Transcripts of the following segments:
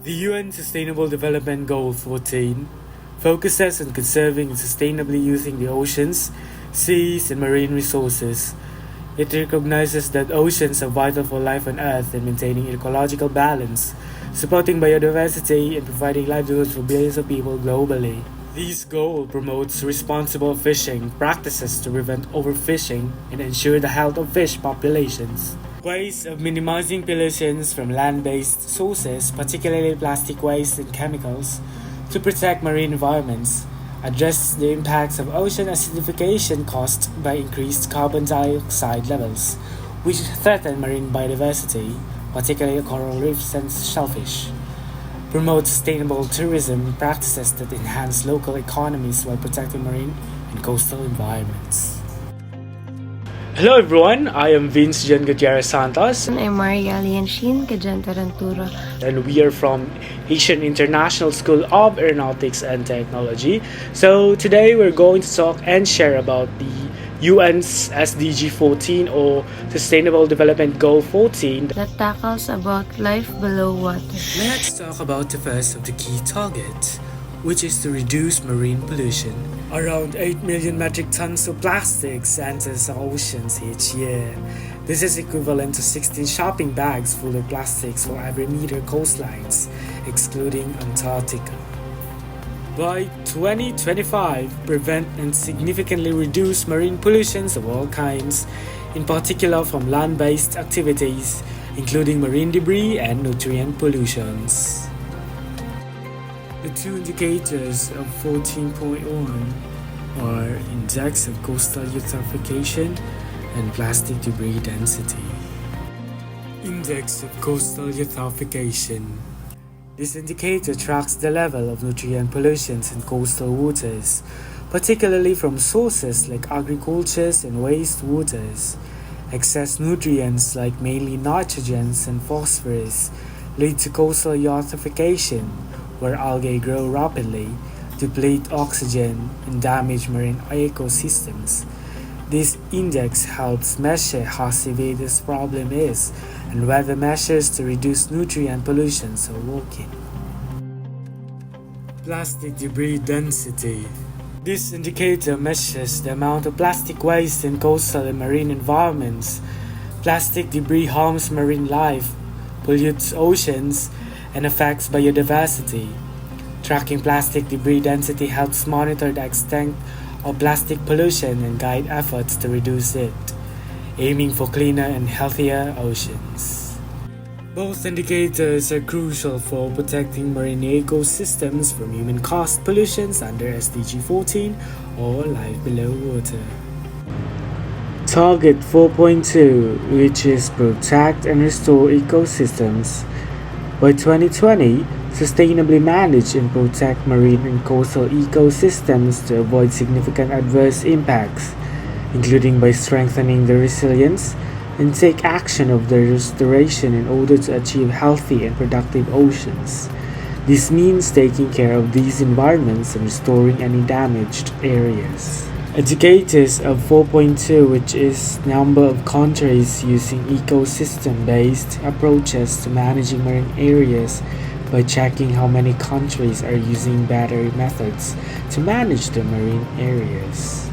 The UN Sustainable Development Goal 14 focuses on conserving and sustainably using the oceans, seas, and marine resources. It recognizes that oceans are vital for life on Earth and maintaining ecological balance, supporting biodiversity, and providing livelihoods for billions of people globally. This goal promotes responsible fishing practices to prevent overfishing and ensure the health of fish populations. Ways of minimizing pollutions from land-based sources, particularly plastic waste and chemicals, to protect marine environments, address the impacts of ocean acidification caused by increased carbon dioxide levels, which threaten marine biodiversity, particularly coral reefs and shellfish. Promote sustainable tourism practices that enhance local economies while protecting marine and coastal environments. Hello everyone, I am Vinze Santos. And I'm Maria Shin, Rentura. And we are from Asian International School of Aeronautics and Technology. So today we're going to talk and share about the UN's SDG 14 or Sustainable Development Goal 14 that tackles about life below water. Let's talk about the first of the key targets, which is to reduce marine pollution. Around 8 million metric tons of plastics enters the oceans each year. This is equivalent to 16 shopping bags full of plastics for every meter coastlines, excluding Antarctica. By 2025, prevent and significantly reduce marine pollutions of all kinds, in particular from land-based activities, including marine debris and nutrient pollutions. The two indicators of 14.1 are Index of Coastal Eutrophication and Plastic Debris Density. Index of Coastal Eutrophication. This indicator tracks the level of nutrient pollutions in coastal waters, particularly from sources like agriculture and wastewaters. Excess nutrients like mainly nitrogens and phosphorus lead to coastal eutrophication, where algae grow rapidly, deplete oxygen, and damage marine ecosystems. This index helps measure how severe this problem is and whether measures to reduce nutrient pollutions are working. Plastic debris density. This indicator measures the amount of plastic waste in coastal and marine environments. Plastic debris harms marine life, pollutes oceans, and affects biodiversity. Tracking plastic debris density helps monitor the extent of plastic pollution and guide efforts to reduce it, aiming for cleaner and healthier oceans. Both indicators are crucial for protecting marine ecosystems from human-caused pollutions under SDG 14 or life below water. Target 4.2, which is protect and restore ecosystems. By 2020, sustainably manage and protect marine and coastal ecosystems to avoid significant adverse impacts, including by strengthening their resilience and take action of their restoration in order to achieve healthy and productive oceans. This means taking care of these environments and restoring any damaged areas. Indicators of 4.2, which is number of countries using ecosystem-based approaches to managing marine areas by checking how many countries are using better methods to manage their marine areas.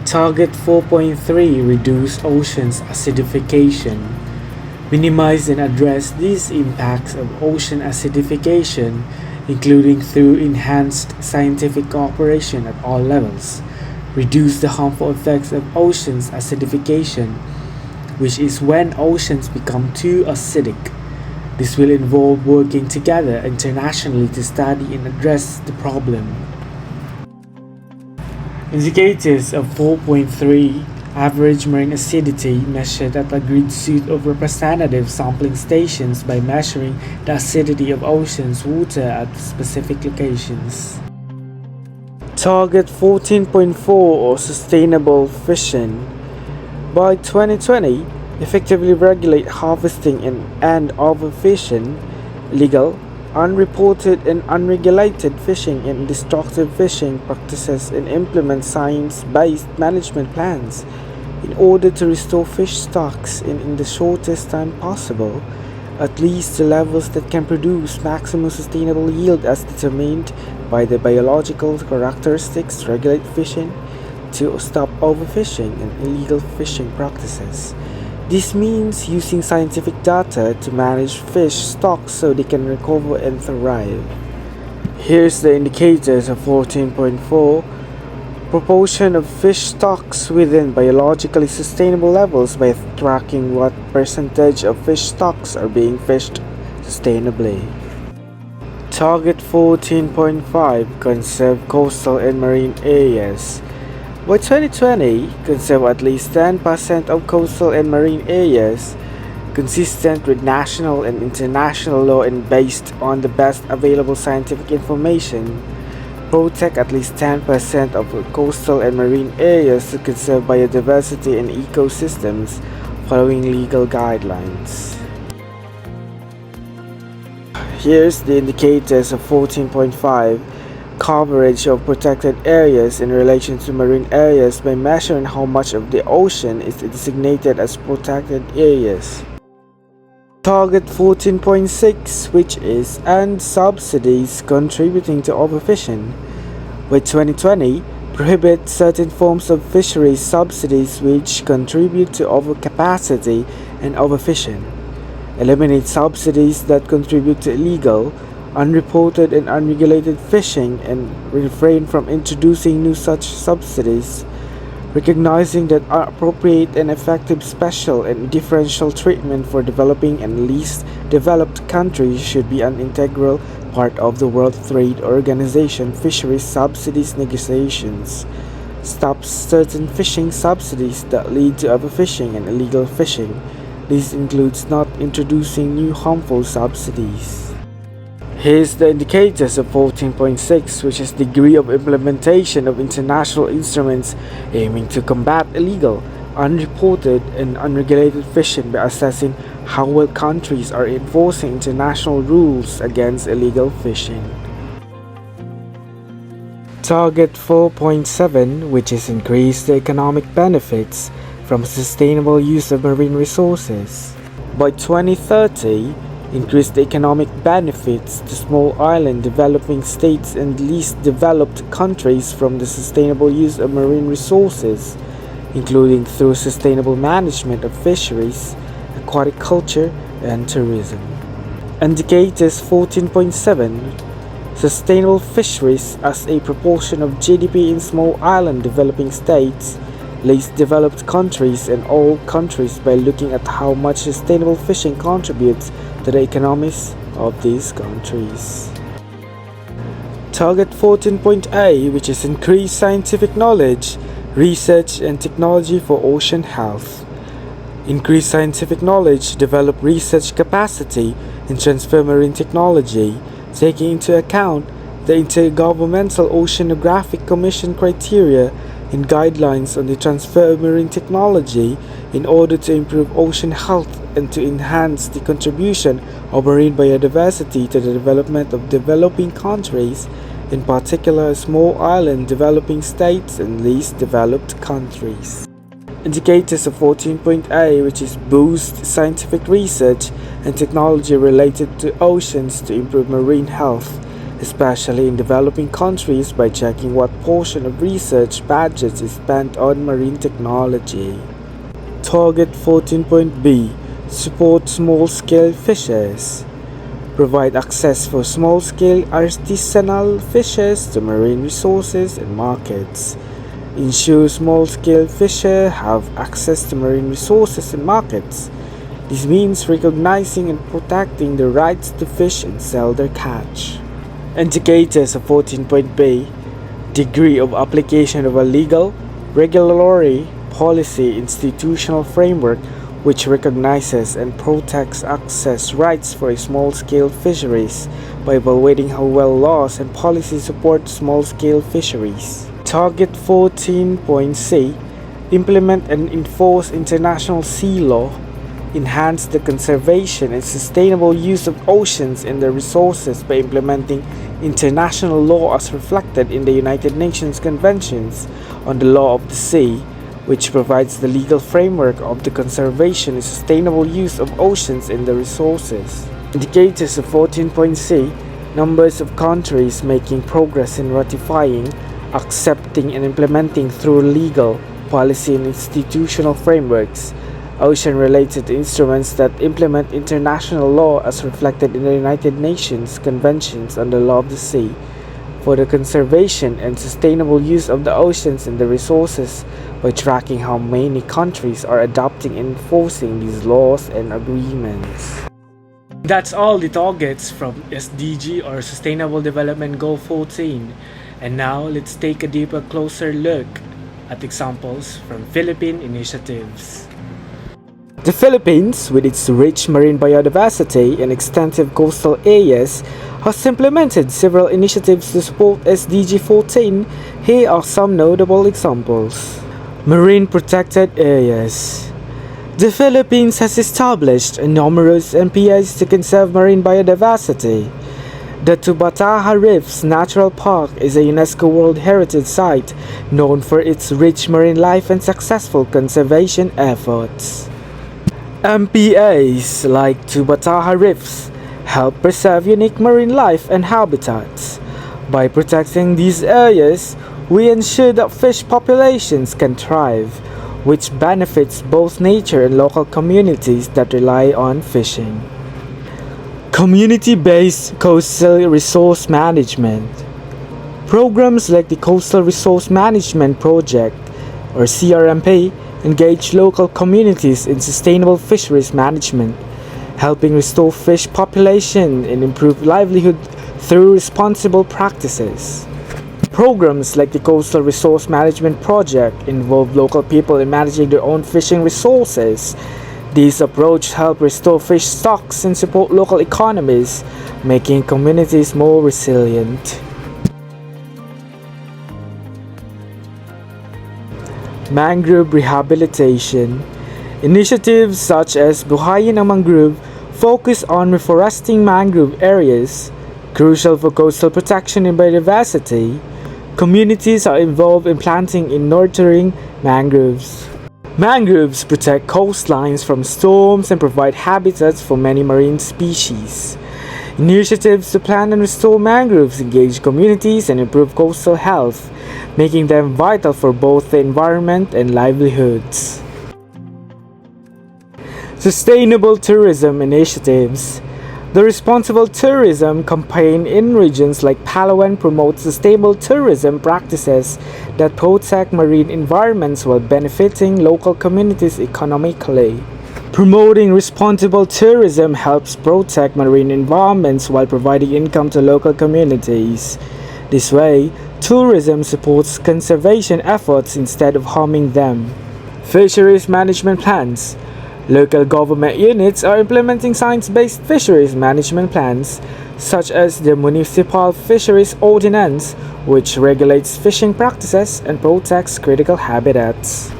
Target 4.3, reduce oceans acidification. Minimize and address these impacts of ocean acidification, including through enhanced scientific cooperation at all levels. Reduce the harmful effects of oceans acidification, which is when oceans become too acidic. This will involve working together internationally to study and address the problem. Indicators of 4.3, average marine acidity measured at a grid suite of representative sampling stations by measuring the acidity of oceans water at specific locations. Target 14.4, or sustainable fishing. By 2020, effectively regulate harvesting and overfishing, legal, unreported and unregulated fishing and destructive fishing practices, and implement science-based management plans in order to restore fish stocks in the shortest time possible, at least to levels that can produce maximum sustainable yield as determined by the biological characteristics, regulate fishing, to stop overfishing and illegal fishing practices. This means using scientific data to manage fish stocks so they can recover and thrive. Here's the indicators of 14.4. Proportion of fish stocks within biologically sustainable levels by tracking what percentage of fish stocks are being fished sustainably. Target 14.5. Conserve coastal and marine areas. By 2020, conserve at least 10% of coastal and marine areas, consistent with national and international law and based on the best available scientific information. Protect at least 10% of coastal and marine areas to conserve biodiversity and ecosystems following legal guidelines. Here's the indicators of 14.5. Coverage of protected areas in relation to marine areas by measuring how much of the ocean is designated as protected areas. Target 14.6, which is end subsidies contributing to overfishing. By 2020, prohibit certain forms of fisheries subsidies which contribute to overcapacity and overfishing. Eliminate subsidies that contribute to illegal, unreported and unregulated fishing and refrain from introducing new such subsidies, recognizing that appropriate and effective special and differential treatment for developing and least developed countries should be an integral part of the World Trade Organization fisheries subsidies negotiations. Stop certain fishing subsidies that lead to overfishing and illegal fishing. This includes not introducing new harmful subsidies. Here's the indicators of 14.6, which is degree of implementation of international instruments aiming to combat illegal, unreported and unregulated fishing by assessing how well countries are enforcing international rules against illegal fishing. Target 4.7, which is increase the economic benefits from sustainable use of marine resources. By 2030, increase the economic benefits to small island developing states and least developed countries from the sustainable use of marine resources, including through sustainable management of fisheries, aquatic culture, and tourism. Indicators 14.7. Sustainable fisheries as a proportion of GDP in small island developing states, least developed countries, and all countries by looking at how much sustainable fishing contributes to the economies of these countries. Target 14.A, which is increase scientific knowledge, research and technology for ocean health. Increase scientific knowledge, develop research capacity, and transfer marine technology, taking into account the Intergovernmental Oceanographic Commission criteria and guidelines on the transfer of marine technology in order to improve ocean health and to enhance the contribution of marine biodiversity to the development of developing countries, in particular small island developing states and least developed countries. Indicators of 14.A, which is boost scientific research and technology related to oceans to improve marine health, especially in developing countries by checking what portion of research budgets is spent on marine technology. Target 14.B. Support small-scale fishers. Provide access for small-scale artisanal fishers to marine resources and markets. Ensure small-scale fishers have access to marine resources and markets. This means recognizing and protecting the rights to fish and sell their catch. Indicators of 14.B. Degree of application of a legal, regulatory, policy, institutional framework which recognizes and protects access rights for small-scale fisheries by evaluating how well laws and policies support small-scale fisheries. Target 14.C. Implement and enforce international sea law. Enhance the conservation and sustainable use of oceans and their resources by implementing international law as reflected in the United Nations Conventions on the Law of the Sea, which provides the legal framework of the conservation and sustainable use of oceans and the resources. Indicators of 14.C, numbers of countries making progress in ratifying, accepting and implementing through legal, policy and institutional frameworks, ocean-related instruments that implement international law as reflected in the United Nations Conventions on the Law of the Sea, for the conservation and sustainable use of the oceans and the resources by tracking how many countries are adopting and enforcing these laws and agreements. That's all the targets from SDG or Sustainable Development Goal 14. And now let's take a deeper, closer look at examples from Philippine initiatives. The Philippines, with its rich marine biodiversity and extensive coastal areas, has implemented several initiatives to support SDG 14. Here are some notable examples. Marine protected areas. The Philippines has established numerous MPAs to conserve marine biodiversity. The Tubataha Reefs Natural Park is a UNESCO World Heritage Site known for its rich marine life and successful conservation efforts. MPAs like Tubataha Reefs help preserve unique marine life and habitats. By protecting these areas, we ensure that fish populations can thrive, which benefits both nature and local communities that rely on fishing. Community-based coastal resource management. Programs like the Coastal Resource Management Project, or CRMP, engage local communities in sustainable fisheries management, helping restore fish population and improve livelihood through responsible practices. Programs like the Coastal Resource Management Project involve local people in managing their own fishing resources. These approaches help restore fish stocks and support local economies, making communities more resilient. Mangrove rehabilitation. Initiatives such as Buhayin ang Mangrove focus on reforesting mangrove areas, crucial for coastal protection and biodiversity. Communities are involved in planting and nurturing mangroves. Mangroves protect coastlines from storms and provide habitats for many marine species. Initiatives to plant and restore mangroves engage communities and improve coastal health, making them vital for both the environment and livelihoods. Sustainable tourism initiatives. The Responsible Tourism campaign in regions like Palawan promotes sustainable tourism practices that protect marine environments while benefiting local communities economically. Promoting responsible tourism helps protect marine environments while providing income to local communities. This way, tourism supports conservation efforts instead of harming them. Fisheries management plans. Local government units are implementing science-based fisheries management plans, such as the Municipal Fisheries Ordinance, which regulates fishing practices and protects critical habitats.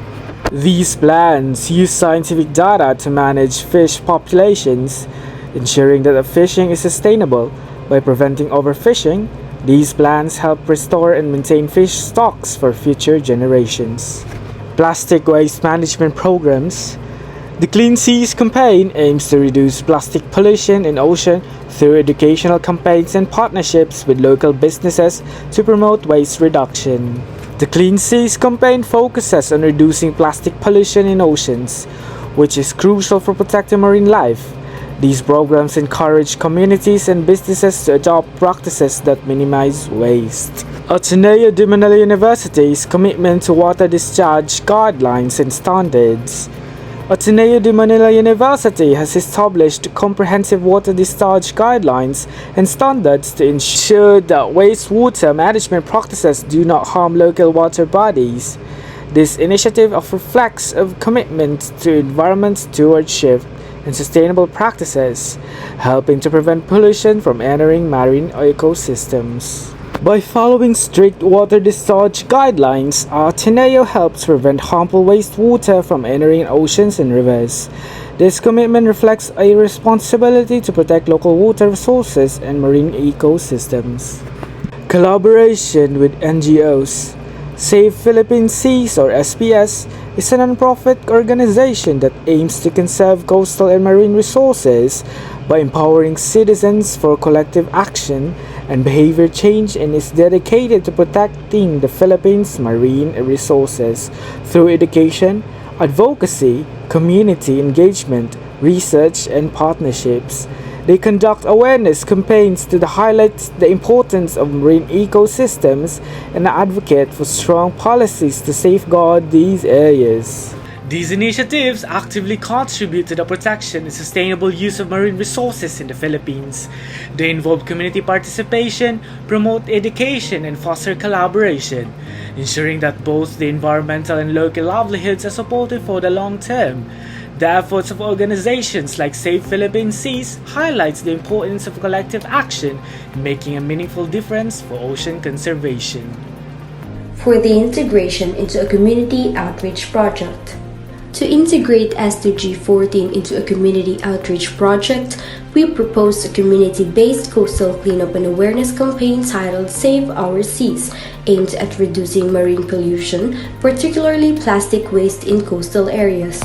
These plans use scientific data to manage fish populations, ensuring that the fishing is sustainable. By preventing overfishing, these plans help restore and maintain fish stocks for future generations. Plastic waste management programs. The Clean Seas campaign aims to reduce plastic pollution in ocean through educational campaigns and partnerships with local businesses to promote waste reduction. The Clean Seas campaign focuses on reducing plastic pollution in oceans, which is crucial for protecting marine life. These programs encourage communities and businesses to adopt practices that minimize waste. Ateneo de Manila University's commitment to water discharge guidelines and standards. Ateneo de Manila University has established comprehensive water discharge guidelines and standards to ensure that wastewater management practices do not harm local water bodies. This initiative reflects a commitment to environment stewardship and sustainable practices, helping to prevent pollution from entering marine ecosystems. By following strict water discharge guidelines, Ateneo helps prevent harmful wastewater from entering oceans and rivers. This commitment reflects a responsibility to protect local water resources and marine ecosystems. Collaboration with NGOs. Save Philippine Seas, or SPS, is a non-profit organization that aims to conserve coastal and marine resources by empowering citizens for collective action and behavior change, and is dedicated to protecting the Philippines' marine resources through education, advocacy, community engagement, research, and partnerships. They conduct awareness campaigns to highlight the importance of marine ecosystems and advocate for strong policies to safeguard these areas. These initiatives actively contribute to the protection and sustainable use of marine resources in the Philippines. They involve community participation, promote education, and foster collaboration, ensuring that both the environmental and local livelihoods are supported for the long term. The efforts of organizations like Save Philippine Seas highlights the importance of collective action in making a meaningful difference for ocean conservation. For the integration into a community outreach project. To integrate SDG 14 into a community outreach project, we proposed a community-based coastal cleanup and awareness campaign titled Save Our Seas, aimed at reducing marine pollution, particularly plastic waste in coastal areas.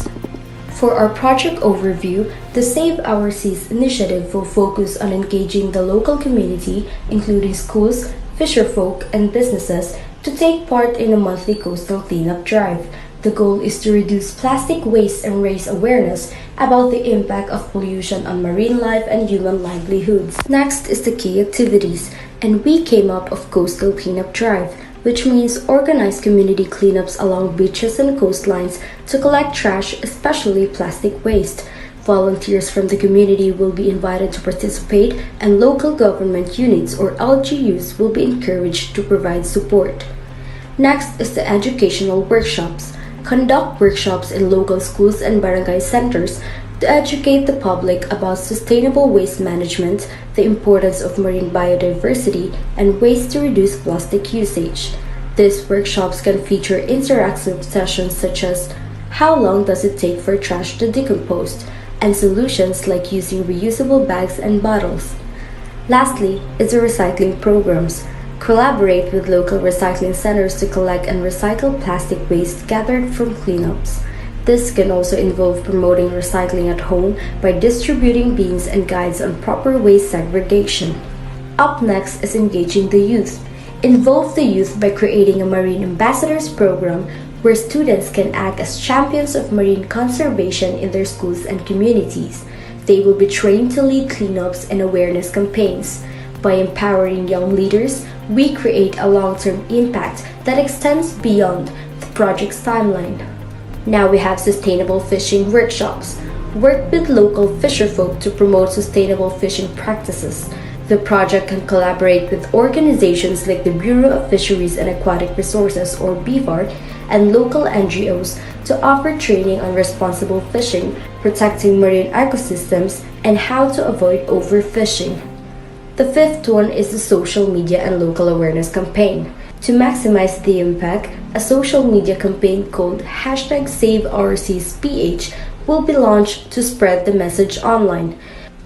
For our project overview, the Save Our Seas initiative will focus on engaging the local community, including schools, fisherfolk, and businesses, to take part in a monthly coastal cleanup drive. The goal is to reduce plastic waste and raise awareness about the impact of pollution on marine life and human livelihoods. Next is the key activities, and we came up with Coastal Cleanup Drive, which means organized community cleanups along beaches and coastlines to collect trash, especially plastic waste. Volunteers from the community will be invited to participate, and local government units, or LGUs, will be encouraged to provide support. Next is the educational workshops. Conduct workshops in local schools and barangay centers to educate the public about sustainable waste management, the importance of marine biodiversity, and ways to reduce plastic usage. These workshops can feature interactive sessions such as how long does it take for trash to decompose, and solutions like using reusable bags and bottles. Lastly is the recycling programs. Collaborate with local recycling centers to collect and recycle plastic waste gathered from cleanups. This can also involve promoting recycling at home by distributing bins and guides on proper waste segregation. Up next is engaging the youth. Involve the youth by creating a Marine Ambassadors program where students can act as champions of marine conservation in their schools and communities. They will be trained to lead cleanups and awareness campaigns. By empowering young leaders, we create a long-term impact that extends beyond the project's timeline. Now we have sustainable fishing workshops. Work with local fisherfolk to promote sustainable fishing practices. The project can collaborate with organizations like the Bureau of Fisheries and Aquatic Resources, or BFAR, and local NGOs to offer training on responsible fishing, protecting marine ecosystems, and how to avoid overfishing. The fifth one is the social media and local awareness campaign. To maximize the impact, a social media campaign called #SaveOurSeasPH will be launched to spread the message online.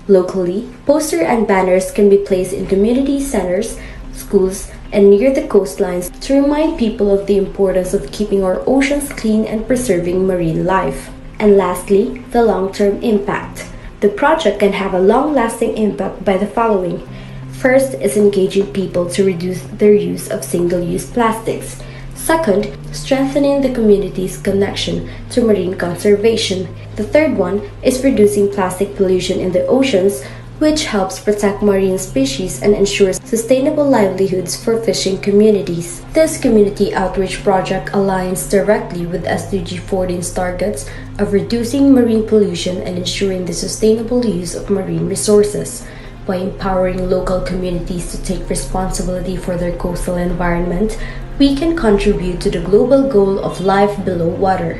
Locally, posters and banners can be placed in community centers, schools, and near the coastlines to remind people of the importance of keeping our oceans clean and preserving marine life. And lastly, the long-term impact. The project can have a long-lasting impact by the following. First is engaging people to reduce their use of single-use plastics. Second, strengthening the community's connection to marine conservation. The third one is reducing plastic pollution in the oceans, which helps protect marine species and ensures sustainable livelihoods for fishing communities. This community outreach project aligns directly with SDG 14's targets of reducing marine pollution and ensuring the sustainable use of marine resources. By empowering local communities to take responsibility for their coastal environment, we can contribute to the global goal of life below water.